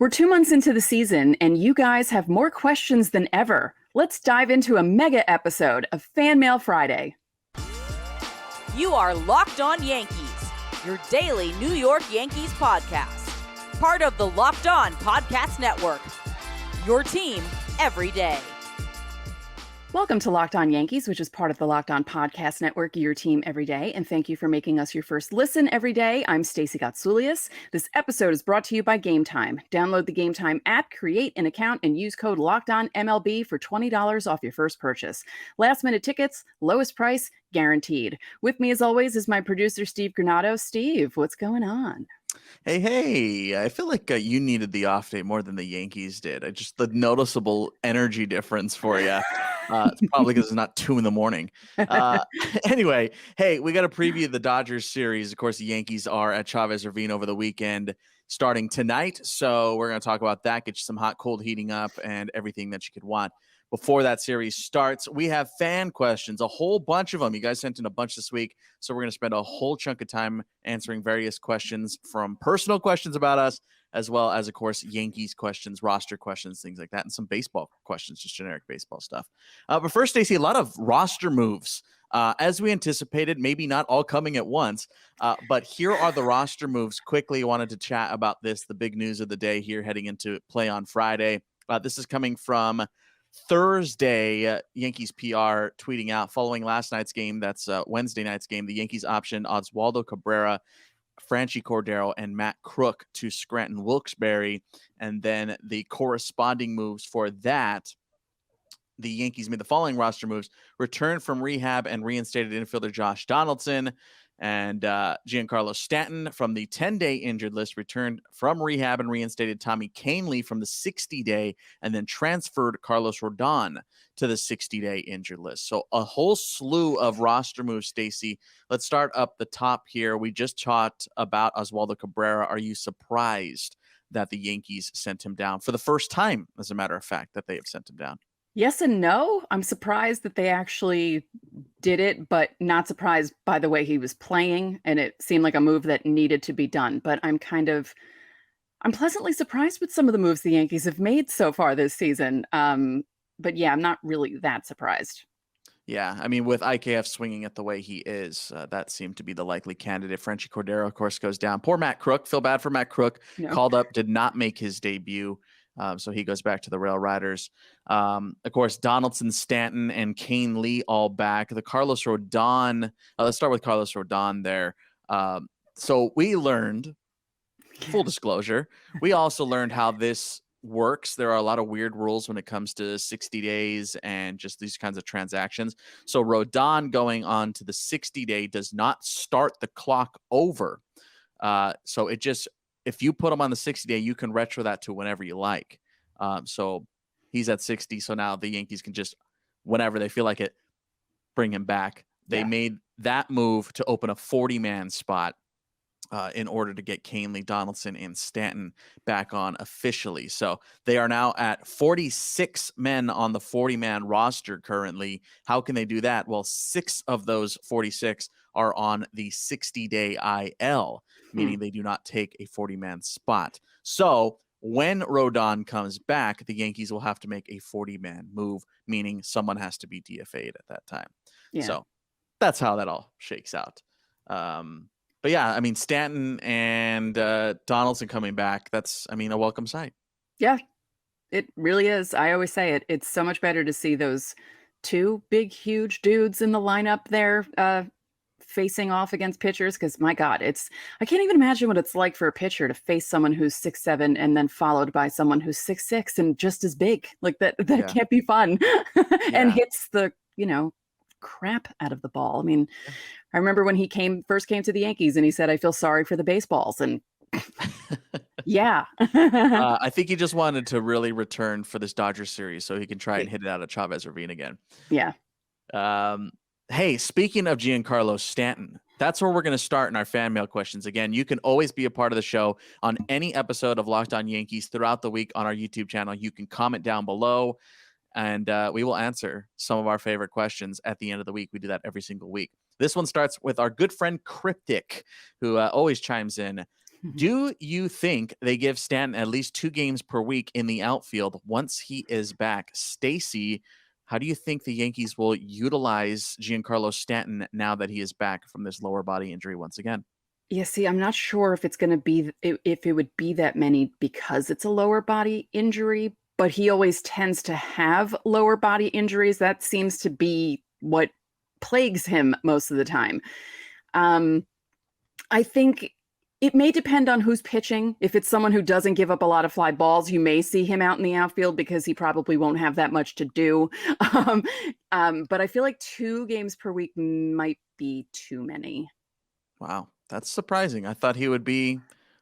We're 2 months into the season, and you guys have more questions than ever. Let's dive into a mega episode of Fanmail Friday. You are Locked On Yankees, your daily New York Yankees podcast. Part of the Locked On Podcast Network, your team every day. Welcome to Locked On Yankees, which is part of the Locked On Podcast Network, your team every day. And thank you for making us your first listen every day. I'm Stacey Gotsoulias. This episode is brought to you by Game Time. Download the Game Time app, create an account, and use code LOCKEDONMLB for $20 off your first purchase. Last minute tickets, lowest price, guaranteed. With me, as always, is my producer, Steve Granado. Steve, what's going on? Hey, I feel like you needed the off day more than the Yankees did. Just the noticeable energy difference for you. It's probably because it's not 2 a.m. Anyway, hey, we got to preview the Dodgers series. Of course, the Yankees are at Chavez Ravine over the weekend starting tonight. So we're going to talk about that, get you some hot, cold heating up and everything that you could want before that series starts. We have fan questions, a whole bunch of them. You guys sent in a bunch this week. So we're going to spend a whole chunk of time answering various questions, from personal questions about us, as well as, of course, Yankees questions, roster questions, things like that, and some baseball questions, just generic baseball stuff. But first, Stacey, a lot of roster moves. As we anticipated, maybe not all coming at once, but here are the roster moves. Quickly, wanted to chat about this, the big news of the day here heading into play on Friday. This is coming from Thursday. Yankees PR tweeting out, following last night's game, that's Wednesday night's game, the Yankees optioned Oswaldo Cabrera, Franchy Cordero, and Matt Krook to Scranton Wilkes-Barre, and then the corresponding moves for that, the Yankees made the following roster moves: returned from rehab and reinstated infielder Josh Donaldson, and Giancarlo Stanton from the 10-day injured list returned from rehab and reinstated Tommy Kahnle from the 60-day, and then transferred Carlos Rodon to the 60-day injured list. So a whole slew of roster moves, Stacey. Let's start up the top here. We just talked about Oswaldo Cabrera. Are you surprised that the Yankees sent him down for the first time, as a matter of fact, that they have sent him down? Yes and no. I'm surprised that they actually did it, but not surprised by the way he was playing. And it seemed like a move that needed to be done. But I'm pleasantly surprised with some of the moves the Yankees have made so far this season. But yeah, I'm not really that surprised. Yeah, I mean, with IKF swinging it the way he is, that seemed to be the likely candidate. Franchy Cordero, of course, goes down. Poor Matt Krook. Feel bad for Matt Krook. No. Called up, did not make his debut. So he goes back to the Rail Riders. Of course, Donaldson, Stanton, and Kahnle all back. The Carlos Rodon, let's start with Carlos Rodon there. So we learned, full disclosure, we also learned how this works. There are a lot of weird rules when it comes to 60 days and just these kinds of transactions. So Rodon going on to the 60-day does not start the clock over. So it just, if you put him on the 60-day, you can retro that to whenever you like. So he's at 60. So now the Yankees can just, whenever they feel like it, bring him back. They made that move to open a 40-man spot in order to get Kahnle, Donaldson, and Stanton back on officially. So they are now at 46 men on the 40-man roster currently. How can they do that? Well, 6 of those 46 are on the 60-day IL, meaning they do not take a 40-man spot. So when Rodon comes back, the Yankees will have to make a 40-man move, meaning someone has to be DFA'd at that time. Yeah. So that's how that all shakes out. But yeah, I mean, Stanton and Donaldson coming back, that's, I mean, a welcome sight. Yeah, it really is. I always say it. It's so much better to see those two big, huge dudes in the lineup there facing off against pitchers, because my God, I can't even imagine what it's like for a pitcher to face someone who's 6'7" and then followed by someone who's 6'6" and just as big. Like that can't be fun. And hits the, crap out of the ball. I mean, I remember when he first came to the Yankees and he said, "I feel sorry for the baseballs." And yeah. I think he just wanted to really return for this Dodgers series so he can try and hit it out of Chavez Ravine again. Yeah. Hey, speaking of Giancarlo Stanton, that's where we're going to start in our fan mail questions. Again, you can always be a part of the show on any episode of Locked On Yankees throughout the week on our YouTube channel. You can comment down below, and we will answer some of our favorite questions at the end of the week. We do that every single week. This one starts with our good friend Cryptic, who always chimes in. Do you think they give Stanton at least 2 games per week in the outfield once he is back? Stacey, how do you think the Yankees will utilize Giancarlo Stanton now that he is back from this lower body injury once again? Yeah, see, I'm not sure if it's going to be if it would be that many because it's a lower body injury, but he always tends to have lower body injuries. That seems to be what plagues him most of the time. I think it may depend on who's pitching. If it's someone who doesn't give up a lot of fly balls, you may see him out in the outfield because he probably won't have that much to do. But I feel like 2 games per week might be too many. Wow, that's surprising. I thought he would be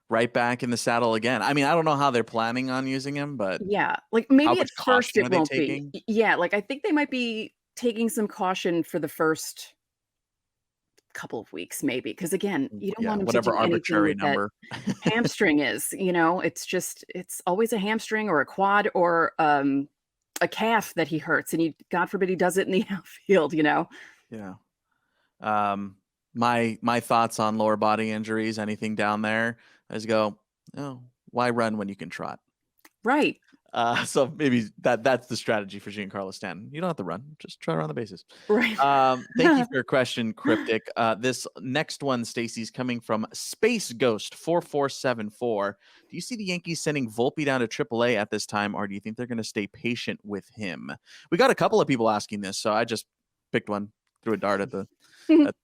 right back in the saddle again. I mean, I don't know how they're planning on using him, but Yeah, like how maybe at much first caution are it they won't be. taking? Yeah, like I think they might be taking some caution for the first couple of weeks, maybe. Because again, you don't Yeah, want him to whatever do anything arbitrary with that number. hamstring is, it's always a hamstring or a quad or a calf that he hurts, and God forbid he does it in the outfield. Yeah. My thoughts on lower body injuries, anything down there, I just go, oh, why run when you can trot? Right. So maybe that's the strategy for Giancarlo Stanton. You don't have to run, just try around the bases. Right. Thank you for your question, Cryptic. This next one, Stacey's coming from Space Ghost 4474. Do you see the Yankees sending Volpe down to Triple-A at this time, or do you think they're going to stay patient with him? We got a couple of people asking this, so I just picked one, threw a dart at the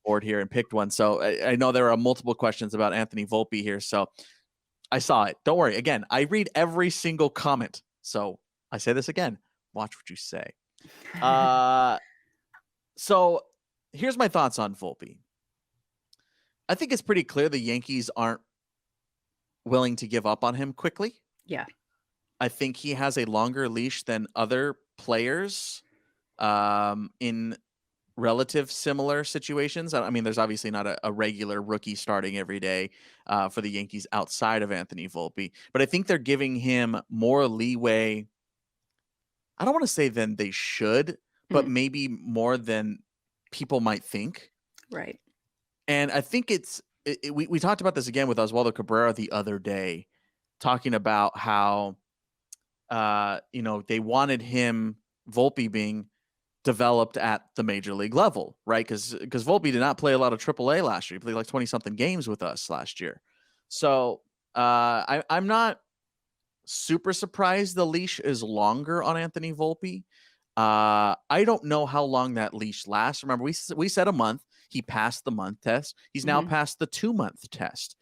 board here and picked one. So I know there are multiple questions about Anthony Volpe here, so I saw it. Don't worry. Again, I read every single comment. So I say this again. Watch what you say. So here's my thoughts on Volpe. I think it's pretty clear the Yankees aren't willing to give up on him quickly. Yeah. I think he has a longer leash than other players in relative similar situations. I mean, there's obviously not a regular rookie starting every day for the Yankees outside of Anthony Volpe, but I think they're giving him more leeway. I don't want to say than they should, but maybe more than people might think. Right. And I think we talked about this again with Oswaldo Cabrera the other day, talking about how, they wanted him, Volpe being developed at the major league level, right? Because Volpe did not play a lot of Triple-A last year. He played like 20-something games with us last year. So I'm not super surprised the leash is longer on Anthony Volpe. I don't know how long that leash lasts. Remember, we said a month. He passed the month test. He's now passed the 2-month test.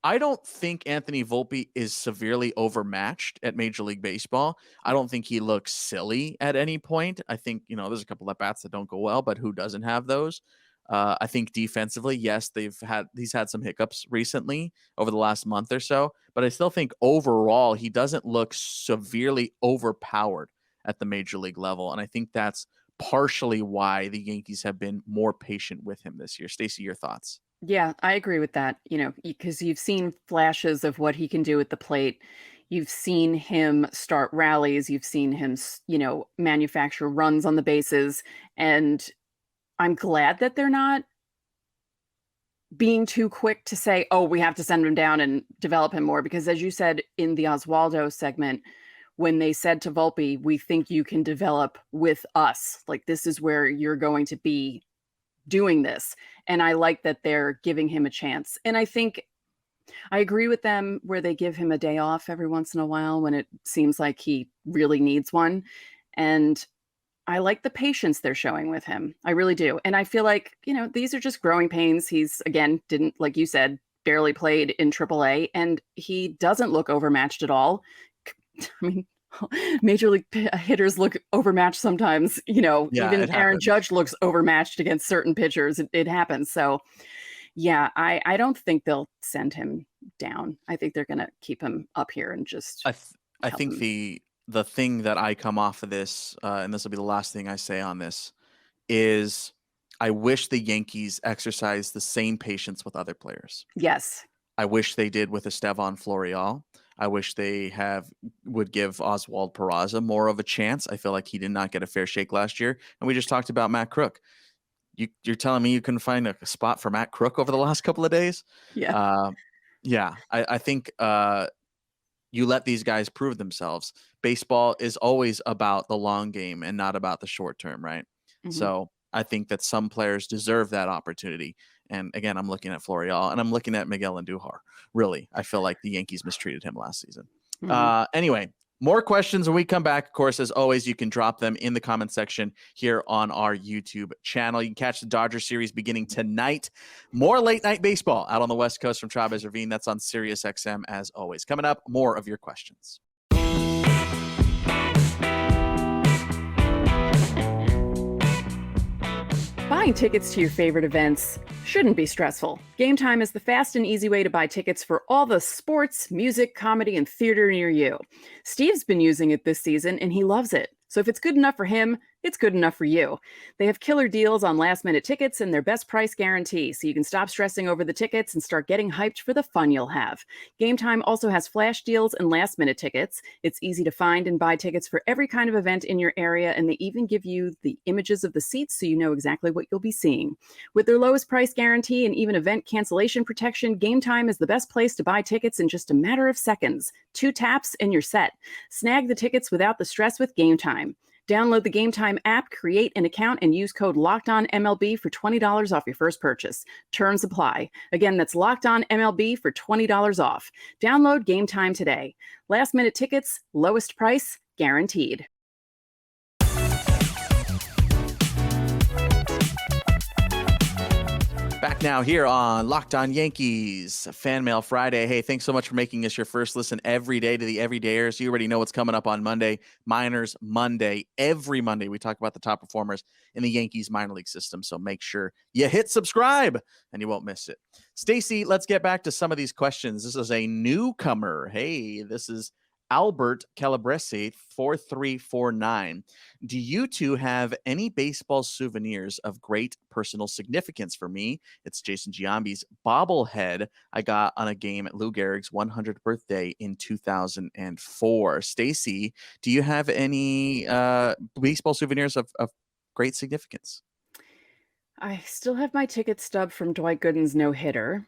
I don't think Anthony Volpe is severely overmatched at Major League Baseball. I don't think he looks silly at any point. I think, there's a couple of bats that don't go well, but who doesn't have those? I think defensively, yes, he's had some hiccups recently over the last month or so, but I still think overall he doesn't look severely overpowered at the major league level. And I think that's partially why the Yankees have been more patient with him this year. Stacey, your thoughts? Yeah, I agree with that, because you've seen flashes of what he can do at the plate. You've seen him start rallies. You've seen him, manufacture runs on the bases. And I'm glad that they're not being too quick to say, oh, we have to send him down and develop him more. Because as you said in the Oswaldo segment, when they said to Volpe, we think you can develop with us. Like, this is where you're going to be doing this. And I like that they're giving him a chance. And I think I agree with them where they give him a day off every once in a while when it seems like he really needs one. And I like the patience they're showing with him. I really do. And I feel like, these are just growing pains. He's, again, didn't, like you said, barely played in Triple-A, and he doesn't look overmatched at all. I mean, major league hitters look overmatched sometimes, even Aaron Judge looks overmatched against certain pitchers. It happens. So yeah, I don't think they'll send him down. I think they're going to keep him up here and just, I think the thing that I come off of this, and this will be the last thing I say on this, is I wish the Yankees exercised the same patience with other players. Yes. I wish they did with Estevan Florial. I wish they would give Oswald Peraza more of a chance. I feel like he did not get a fair shake last year. And we just talked about Matt Krook. You're telling me you couldn't find a spot for Matt Krook over the last couple of days? Yeah. Yeah, I think you let these guys prove themselves. Baseball is always about the long game and not about the short term, right? Mhm. So I think that some players deserve that opportunity. And again, I'm looking at Florial and I'm looking at Miguel Andujar. Really, I feel like the Yankees mistreated him last season. Mhm. Anyway, more questions when we come back. Of course, as always, you can drop them in the comment section here on our YouTube channel. You can catch the Dodger series beginning tonight. More late night baseball out on the West Coast from Chavez Ravine. That's on Sirius XM as always. Coming up, more of your questions. Buying tickets to your favorite events shouldn't be stressful. Game Time is the fast and easy way to buy tickets for all the sports, music, comedy, and theater near you. Steve's been using it this season, and he loves it. So if it's good enough for him, it's good enough for you. They have killer deals on last-minute tickets and their best price guarantee, so you can stop stressing over the tickets and start getting hyped for the fun you'll have. Game Time also has flash deals and last-minute tickets. It's easy to find and buy tickets for every kind of event in your area, and they even give you the images of the seats so you know exactly what you'll be seeing. With their lowest price guarantee and even event cancellation protection, Game Time is the best place to buy tickets in just a matter of seconds. 2 taps and you're set. Snag the tickets without the stress with Game Time. Download the Game Time app, create an account, and use code LOCKEDONMLB for $20 off your first purchase. Terms apply. Again, that's LOCKEDONMLB for $20 off. Download Game Time today. Last minute tickets, lowest price, guaranteed. Back now here on Locked On Yankees, Fanmail Friday. Hey, thanks so much for making us your first listen every day to the Everydayers. You already know what's coming up on Monday. Minors Monday. Every Monday, we talk about the top performers in the Yankees minor league system. So make sure you hit subscribe and you won't miss it. Stacey, let's get back to some of these questions. This is a newcomer. Hey, this is Albert Calabrese, 4349. Do you two have any baseball souvenirs of great personal significance? For me, it's Jason Giambi's bobblehead I got on a game at Lou Gehrig's 100th birthday in 2004. Stacey, do you have any baseball souvenirs of great significance? I still have my ticket stub from Dwight Gooden's no-hitter.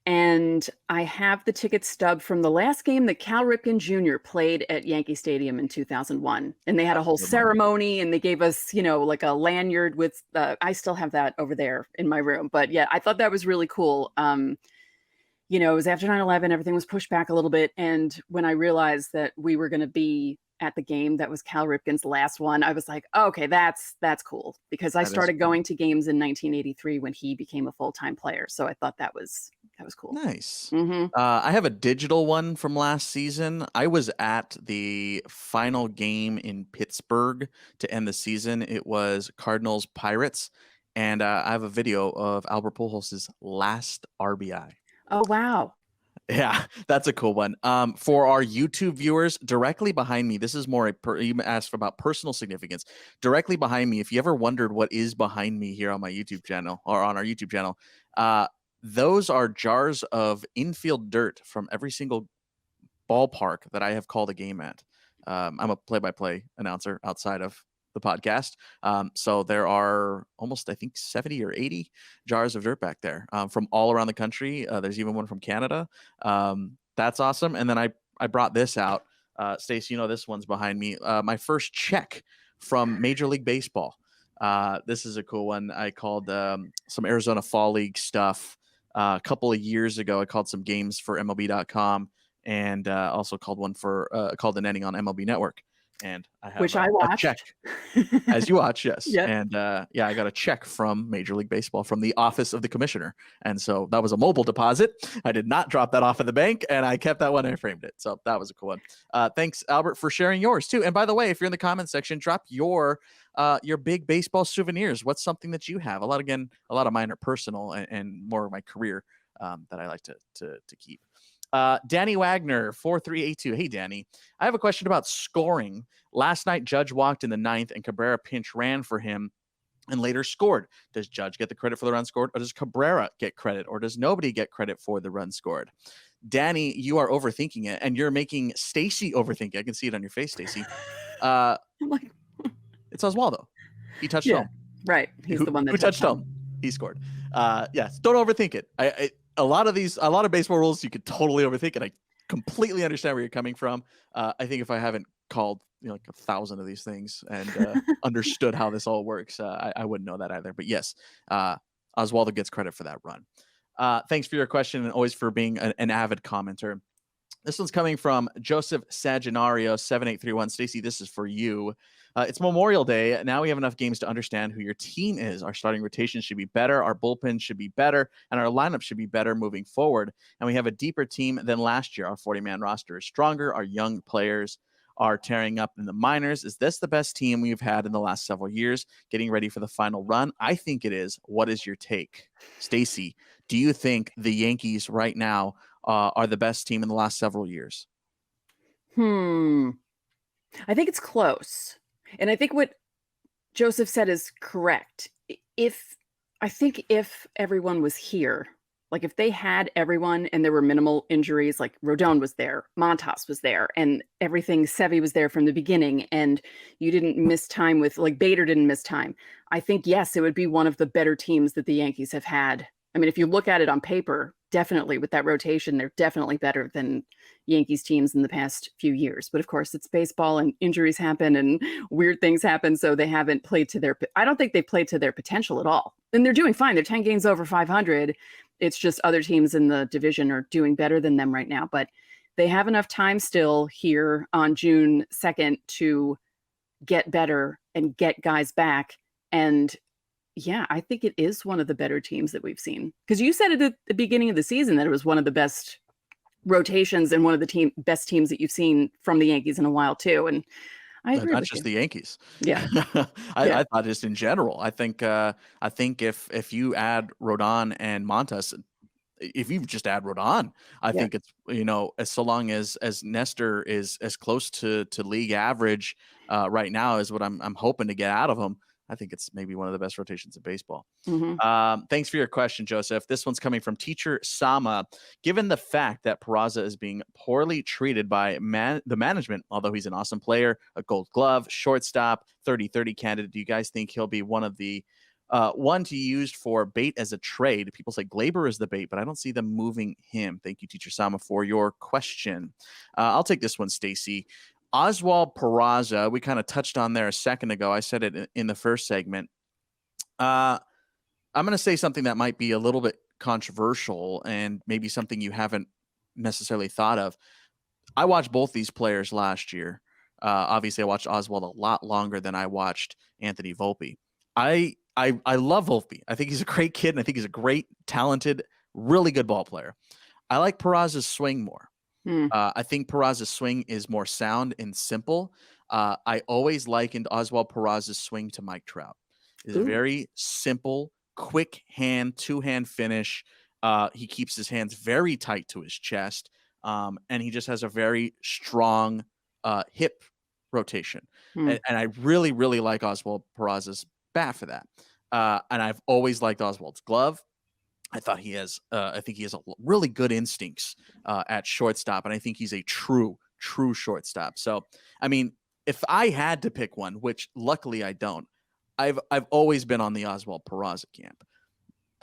And I have the ticket stub from the last game that Cal Ripken Jr. played at Yankee Stadium in 2001. And they had a whole ceremony and they gave us, like a lanyard with, I still have that over there in my room. But yeah, I thought that was really cool. It was after 9/11, everything was pushed back a little bit. And when I realized that we were going to be at the game that was Cal Ripken's last one, I was like, oh, okay, that's cool. Because I started going to games in 1983 when he became a full-time player. So I thought that was cool. Nice. Mm-hmm. I have a digital one from last season. I was at the final game in Pittsburgh to end the season. It was Cardinals Pirates. And I have a video of Albert Pujols' last RBI. Oh, wow. Yeah, that's a cool one. For our YouTube viewers, directly behind me, this is more you asked about personal significance. Directly behind me, if you ever wondered what is behind me here on my YouTube channel or on our YouTube channel, those are jars of infield dirt from every single ballpark that I have called a game at. I'm a play-by-play announcer outside of the podcast. So there are almost, I think, 70 or 80 jars of dirt back there from all around the country. There's even one from Canada. That's awesome. And then I brought this out. Stacey, this one's behind me. My first check from Major League Baseball. This is a cool one. I called some Arizona Fall League stuff a couple of years ago. I called some games for MLB.com and also called one for called an inning on MLB Network. And I have I watched. a check as you watch. Yes. Yep. And I got a check from Major League Baseball from the office of the commissioner. And so that was a mobile deposit. I did not drop that off at the bank and I kept that one and I framed it. So that was a cool one. Thanks, Albert, for sharing yours too. And by the way, if you're in the comment section, drop your big baseball souvenirs. What's something that you have? A lot of mine are personal and more of my career that I like to keep. Danny Wagner, 4382. Hey, Danny, I have a question about scoring. Last night, Judge walked in the ninth and Cabrera pinch ran for him and later scored. Does Judge get the credit for the run scored or does Cabrera get credit or does nobody get credit for the run scored? Danny, you are overthinking it and you're making Stacey overthink it. I can see it on your face, Stacey. It's Oswaldo. He touched home. Right. He's the one that touched home. He scored. Yes. Don't overthink it. a lot of baseball rules you could totally overthink, and I completely understand where you're coming from. I think if I haven't called like 1,000 of these things and understood how this all works, I wouldn't know that either. But yes, Oswaldo gets credit for that run. Thanks for your question and always for being an avid commenter. This one's coming from Joseph Saginario 7831. Stacey, this is for you. It's Memorial Day. Now we have enough games to understand who your team is. Our starting rotation should be better. Our bullpen should be better. And our lineup should be better moving forward. And we have a deeper team than last year. Our 40-man roster is stronger. Our young players are tearing up in the minors. Is this the best team we've had in the last several years, getting ready for the final run? I think it is. What is your take? Stacey, do you think the Yankees right now are the best team in the last several years? I think it's close. And I think what Joseph said is correct. If everyone was here, like if they had everyone and there were minimal injuries, like Rodon was there, Montas was there, and everything, Sevy was there from the beginning, and you didn't miss time with, like Bader didn't miss time, I think, yes, it would be one of the better teams that the Yankees have had. I mean, if you look at it on paper, definitely with that rotation, they're definitely better than Yankees teams in the past few years. But of course, it's baseball and injuries happen and weird things happen. So they haven't played to their, I don't think they played to their potential at all. And they're doing fine. They're 10 games over 500. It's just other teams in the division are doing better than them right now. But they have enough time still here on June 2nd to get better and get guys back. And yeah, I think it is one of the better teams that we've seen. Because you said it at the beginning of the season that it was one of the best rotations and one of the best teams that you've seen from the Yankees in a while too. And I agree. Not just the Yankees. Yeah. I thought just in general. I think if you add Rodon and Montas, if you just add Rodon, I think it's, as so long as Nestor is as close to league average right now is what I'm hoping to get out of him. I think it's maybe one of the best rotations in baseball. Mm-hmm. Thanks for your question, Joseph. This one's coming from Teacher Sama. Given the fact that Peraza is being poorly treated by the management, although he's an awesome player, a Gold Glove, shortstop, 30-30 candidate, do you guys think he'll be one of the one to use for bait as a trade? People say Glaber is the bait, but I don't see them moving him. Thank you, Teacher Sama, for your question. I'll take this one, Stacey. Oswaldo Peraza, we kind of touched on there a second ago. I said it in the first segment. I'm going to say something that might be a little bit controversial and maybe something you haven't necessarily thought of. I watched both these players last year. Obviously, I watched Oswald a lot longer than I watched Anthony Volpe. I love Volpe. I think he's a great kid, and I think he's a great, talented, really good ball player. I like Peraza's swing more. I think Peraza's swing is more sound and simple. I always likened Oswaldo Peraza's swing to Mike Trout. It's a very simple, quick hand, two-hand finish. He keeps his hands very tight to his chest, and he just has a very strong hip rotation. And I really, really like Oswaldo Peraza's bat for that. And I've always liked Oswald's glove. I think he has a really good instincts at shortstop, and I think he's a true shortstop. So, I mean, if I had to pick one, which luckily I don't, I've always been on the Oswaldo Peraza camp.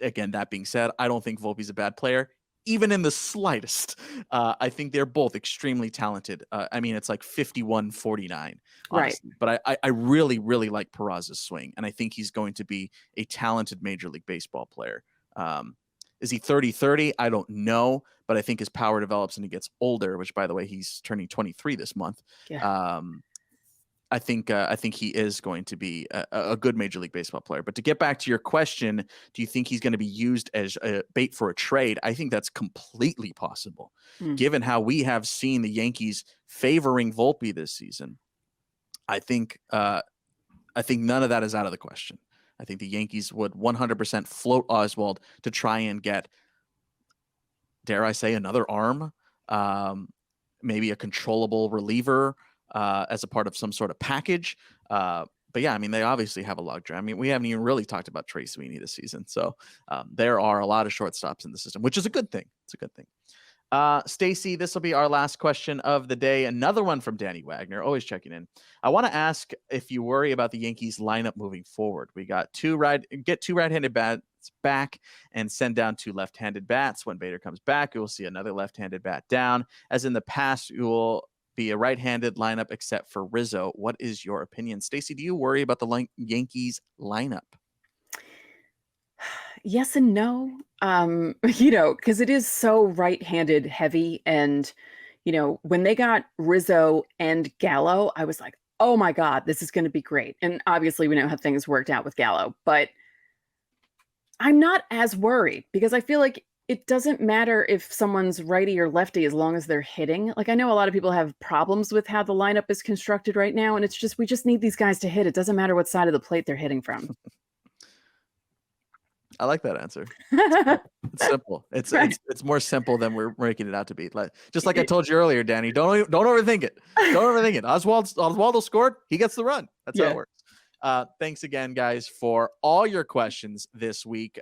Again, that being said, I don't think Volpe's a bad player, even in the slightest. I think they're both extremely talented. I mean, it's like 51-49, honestly. Right. But I really, really like Peraza's swing, and I think he's going to be a talented Major League Baseball player. Is he 30-30? I don't know, but I think his power develops and he gets older, which, by the way, he's turning 23 this month. Yeah. I think he is going to be a good Major League Baseball player. But to get back to your question, do you think he's going to be used as a bait for a trade? I think that's completely possible, given how we have seen the Yankees favoring Volpe this season. I think none of that is out of the question. I think the Yankees would 100% float Oswald to try and get, dare I say, another arm, maybe a controllable reliever as a part of some sort of package. But yeah, I mean, they obviously have a logjam. I mean, we haven't even really talked about Trey Sweeney this season. So there are a lot of shortstops in the system, which is a good thing. It's a good thing. Stacey, this will be our last question of the day. Another one from Danny Wagner, always checking in. I want to ask if you worry about the Yankees lineup moving forward. We got two right-handed bats gets back, and send down 2 left-handed bats. When Bader comes back, you will see another left-handed bat down. As in the past, you will be a right-handed lineup except for Rizzo. What is your opinion? Stacey, do you worry about the Yankees lineup? Yes and no. Because it is so right-handed heavy. And, when they got Rizzo and Gallo, I was like, oh my God, this is going to be great. And obviously we know how things worked out with Gallo, but I'm not as worried because I feel like it doesn't matter if someone's righty or lefty as long as they're hitting. Like, I know a lot of people have problems with how the lineup is constructed right now, and we just need these guys to hit. It doesn't matter what side of the plate they're hitting from. I like that answer. It's simple. It's Right. it's more simple than we're making it out to be. Just like I told you earlier, Danny. Don't overthink it. Don't overthink it. Oswaldo scored. He gets the run. That's how it works. Thanks again, guys, for all your questions this week.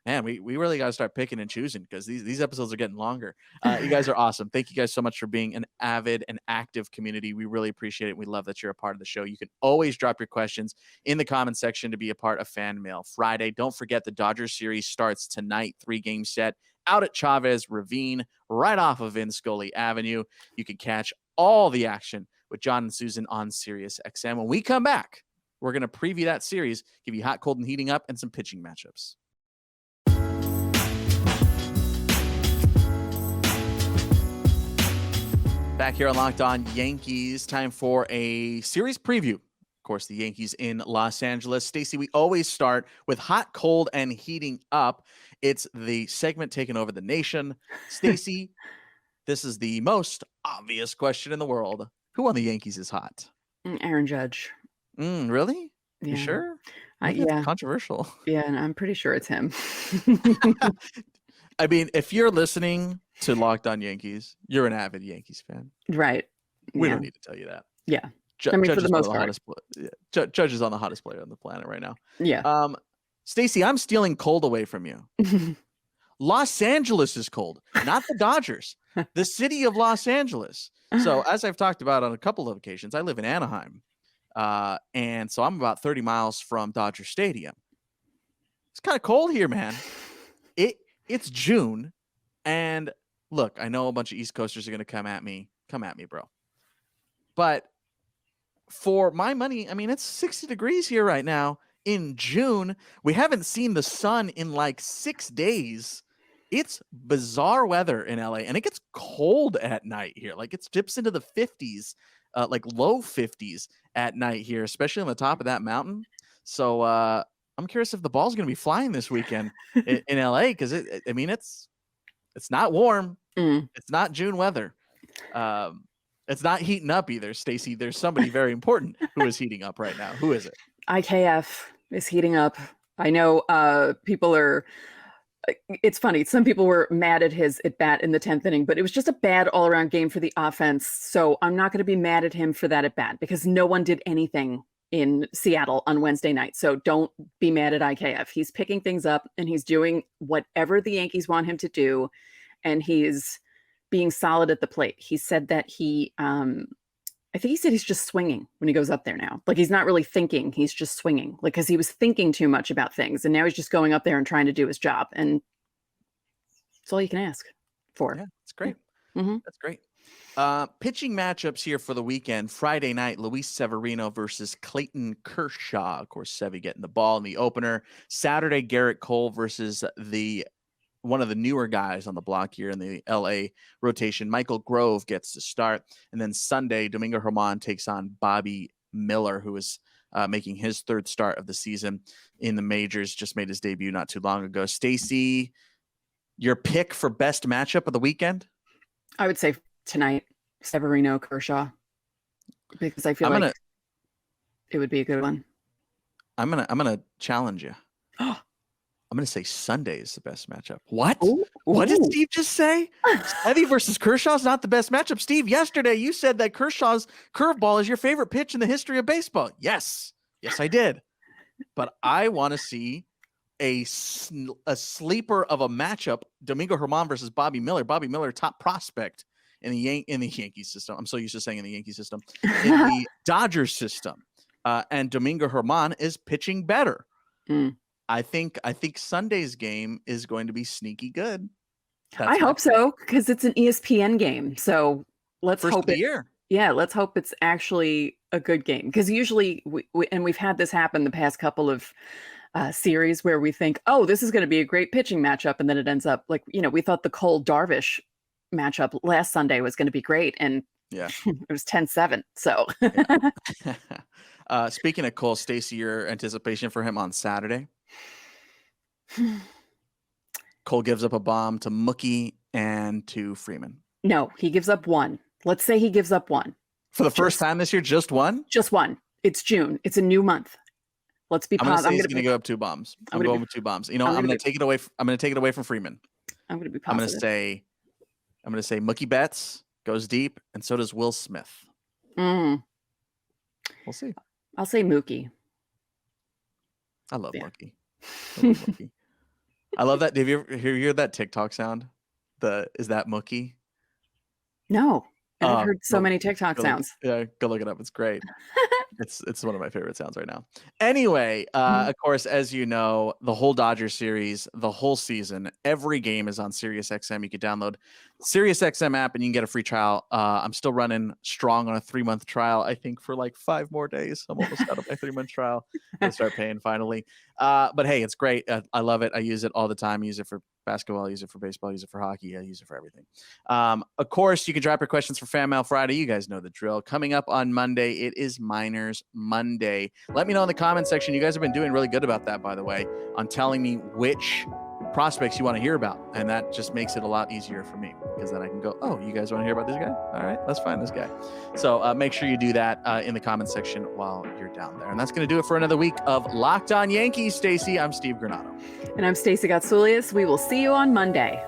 Man, we really got to start picking and choosing because these episodes are getting longer. You guys are awesome. Thank you guys so much for being an avid and active community. We really appreciate it. We love that you're a part of the show. You can always drop your questions in the comment section to be a part of Fanmail Friday. Don't forget the Dodgers series starts tonight, 3-game set out at Chavez Ravine, right off of Scully Avenue. You can catch all the action with John and Susan on Sirius XM. When we come back, we're going to preview that series, give you hot, cold, and heating up, and some pitching matchups. Back here on Locked On Yankees, time for a series preview. Of course, the Yankees in Los Angeles. Stacey, we always start with hot, cold, and heating up. It's the segment taking over the nation. Stacey, this is the most obvious question in the world. Who on the Yankees is hot? Aaron Judge. Really? Yeah. You sure? Yeah. Controversial. Yeah, and I'm pretty sure it's him. I mean, if you're listening to Locked On Yankees, you're an avid Yankees fan. Right. We don't need to tell you that. Yeah. For the most part. Judge is on the hottest player on the planet right now. Yeah. Stacey, I'm stealing cold away from you. Los Angeles is cold, not the Dodgers. The city of Los Angeles. So as I've talked about on a couple of occasions, I live in Anaheim. And so I'm about 30 miles from Dodger Stadium. It's kind of cold here, man. It's June. And look, I know a bunch of East Coasters are going to come at me. Come at me, bro. But for my money, I mean, it's 60 degrees here right now in June. We haven't seen the sun in like 6 days. It's bizarre weather in LA, and it gets cold at night here. Like it dips into the 50s, like low 50s at night here, especially on the top of that mountain. So I'm curious if the ball's going to be flying this weekend in LA because it's not warm. It's not June weather. It's not heating up either, Stacey. There's somebody very important who is heating up right now. Who is it? IKF is heating up. I know people are. It's funny. Some people were mad at his at bat in the 10th inning, but it was just a bad all-around game for the offense. So I'm not going to be mad at him for that at bat because no one did anything in Seattle on Wednesday night. So don't be mad at IKF. He's picking things up and he's doing whatever the Yankees want him to do. And he's being solid at the plate. He said that I think he said he's just swinging when he goes up there now. Like he's not really thinking, he's just swinging. Like, cause he was thinking too much about things and now he's just going up there and trying to do his job. And that's all you can ask for. Yeah, that's great. Mm-hmm. That's great. Pitching matchups here for the weekend. Friday night, Luis Severino versus Clayton Kershaw. Of course, Sevy getting the ball in the opener. Saturday, Garrett Cole versus one of the newer guys on the block here in the LA rotation. Michael Grove gets to start. And then Sunday, Domingo Germán takes on Bobby Miller, who is making his third start of the season in the majors. Just made his debut not too long ago. Stacey, your pick for best matchup of the weekend? I would say tonight, Severino Kershaw, because I feel like it would be a good one. I'm gonna challenge you. I'm gonna say Sunday is the best matchup. What? Ooh. What did Steve just say? Sevy versus Kershaw is not the best matchup. Steve, yesterday you said that Kershaw's curveball is your favorite pitch in the history of baseball. Yes, I did. But I want to see a sleeper of a matchup: Domingo Germán versus Bobby Miller. Bobby Miller, top prospect in the Yankees system. I'm so used to saying in the Yankee system. In the Dodgers system, and Domingo Germán is pitching better. I think Sunday's game is going to be sneaky good. I hope so, because it's an ESPN game. So let's First hope of the year. Yeah, let's hope it's actually a good game, because usually and we've had this happen the past couple of series where we think, oh, this is going to be a great pitching matchup, and then it ends up like, we thought the Cole Darvish matchup last Sunday was going to be great, and yeah, it was 10-7. So speaking of Cole, Stacey, your anticipation for him on Saturday? Cole gives up a bomb to Mookie and to Freeman. No, he gives up one. Let's say he gives up one. For the first time this year, just one? Just one. It's June. It's a new month. Let's be positive. I'm going to say he's going to go up 2 bombs. I'm going with 2 bombs. I'm going to take it away. I'm going to take it away from Freeman. I'm going to be positive. I'm going to say Mookie Betts goes deep, and so does Will Smith. We'll see. I'll say Mookie. I love Mookie. I love Mookie. I love that. Have you ever hear that TikTok sound? Is that Mookie? No. I've heard so many TikTok sounds. Yeah, go look it up. It's great. It's one of my favorite sounds right now. Anyway, of course, as you know, the whole Dodger series, the whole season, every game is on SiriusXM. You can download SiriusXM app and you can get a free trial. I'm still running strong on a 3-month trial, I think, for like 5 more days. I'm almost out of my 3-month trial. I'm going to start paying finally. But hey, it's great. I love it. I use it all the time. I use it for basketball, I use it for baseball, I use it for hockey, I use it for everything. Of course, you can drop your questions for Fanmail Friday. You guys know the drill. Coming up on Monday, it is Miners Monday. Let me know in the comment section. You guys have been doing really good about that, by the way, on telling me which prospects you want to hear about. And that just makes it a lot easier for me, because then I can go, oh, you guys want to hear about this guy? All right, let's find this guy. So make sure you do that in the comment section while you're down there. And that's going to do it for another week of Locked On Yankees. Stacey, I'm Steve Granado. And I'm Stacey Gotsoulias. We will see you on Monday.